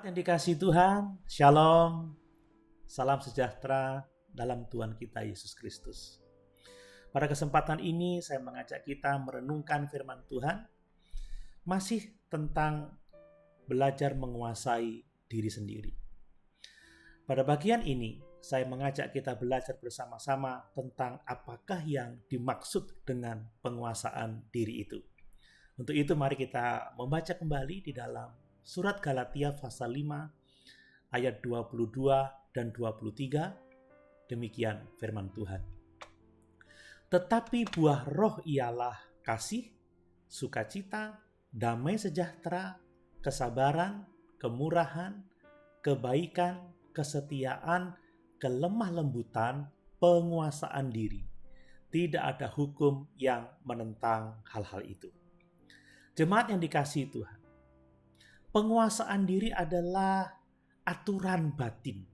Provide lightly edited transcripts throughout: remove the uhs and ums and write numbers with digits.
Jemaat yang dikasihi Tuhan, Shalom, salam sejahtera dalam Tuhan kita Yesus Kristus. Pada kesempatan ini saya mengajak kita merenungkan firman Tuhan, masih tentang belajar menguasai diri sendiri. Pada bagian ini, saya mengajak kita belajar bersama-sama tentang apakah yang dimaksud dengan penguasaan diri itu. Untuk itu mari kita membaca kembali di dalam Surat Galatia pasal 5 ayat 22 dan 23, demikian firman Tuhan. Tetapi buah roh ialah kasih, sukacita, damai sejahtera, kesabaran, kemurahan, kebaikan, kesetiaan, kelemah lembutan, penguasaan diri. Tidak ada hukum yang menentang hal-hal itu. Jemaat yang dikasihi Tuhan, penguasaan diri adalah aturan batin,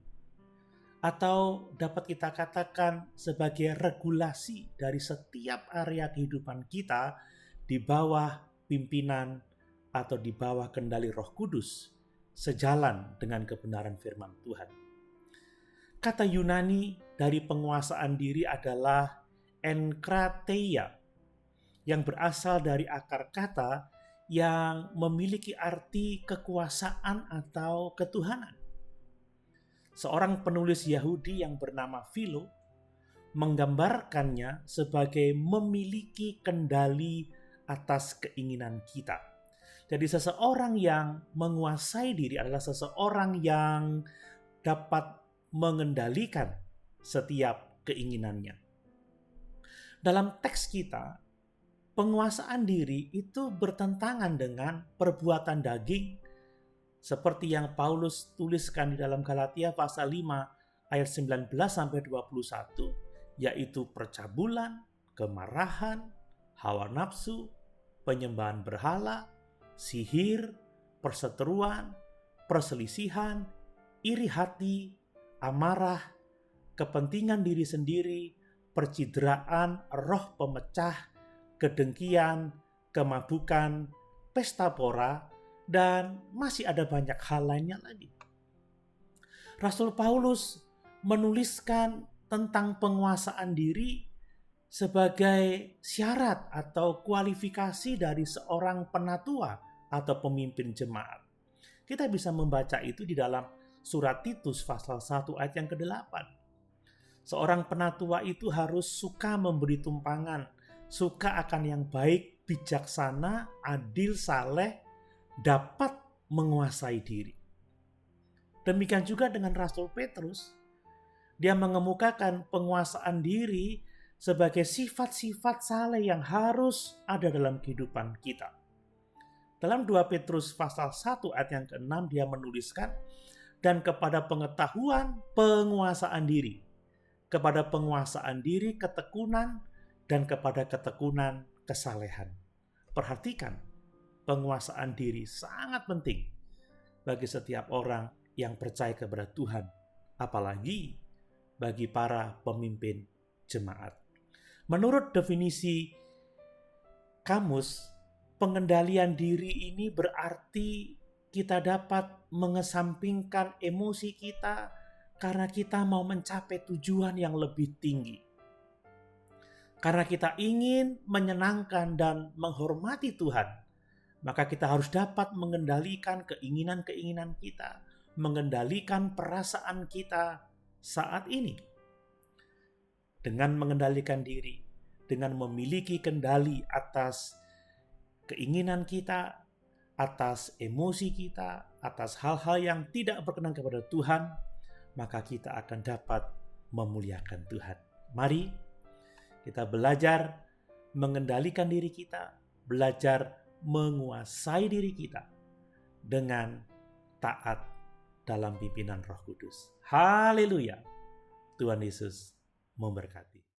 atau dapat kita katakan sebagai regulasi dari setiap area kehidupan kita di bawah pimpinan atau di bawah kendali Roh Kudus, sejalan dengan kebenaran firman Tuhan. Kata Yunani dari penguasaan diri adalah enkrateia, yang berasal dari akar kata yang memiliki arti kekuasaan atau ketuhanan. Seorang penulis Yahudi yang bernama Philo menggambarkannya sebagai memiliki kendali atas keinginan kita. Jadi seseorang yang menguasai diri adalah seseorang yang dapat mengendalikan setiap keinginannya. Dalam teks kita, penguasaan diri itu bertentangan dengan perbuatan daging seperti yang Paulus tuliskan di dalam Galatia pasal 5 ayat 19 sampai 21, yaitu percabulan, kemarahan, hawa nafsu, penyembahan berhala, sihir, perseteruan, perselisihan, iri hati, amarah, kepentingan diri sendiri, percideraan, roh pemecah, kedengkian, kemabukan, pesta pora, dan masih ada banyak hal lainnya lagi. Rasul Paulus menuliskan tentang penguasaan diri sebagai syarat atau kualifikasi dari seorang penatua atau pemimpin jemaat. Kita bisa membaca itu di dalam surat Titus pasal 1 ayat yang ke-8. Seorang penatua itu harus suka memberi tumpangan, suka akan yang baik, bijaksana, adil, saleh, dapat menguasai diri. Demikian juga dengan Rasul Petrus. Dia mengemukakan penguasaan diri sebagai sifat-sifat saleh yang harus ada dalam kehidupan kita. Dalam 2 Petrus pasal 1 ayat yang ke-6 dia menuliskan, dan kepada pengetahuan penguasaan diri. Kepada penguasaan diri ketekunan, dan kepada ketekunan kesalehan. Perhatikan, penguasaan diri sangat penting bagi setiap orang yang percaya kepada Tuhan, apalagi bagi para pemimpin jemaat. Menurut definisi kamus, pengendalian diri ini berarti kita dapat mengesampingkan emosi kita karena kita mau mencapai tujuan yang lebih tinggi. Karena kita ingin menyenangkan dan menghormati Tuhan, maka kita harus dapat mengendalikan keinginan-keinginan kita, mengendalikan perasaan kita saat ini. Dengan mengendalikan diri, dengan memiliki kendali atas keinginan kita, atas emosi kita, atas hal-hal yang tidak berkenan kepada Tuhan, maka kita akan dapat memuliakan Tuhan. Mari kita belajar mengendalikan diri kita, belajar menguasai diri kita dengan taat dalam pimpinan Roh Kudus. Haleluya. Tuhan Yesus memberkati.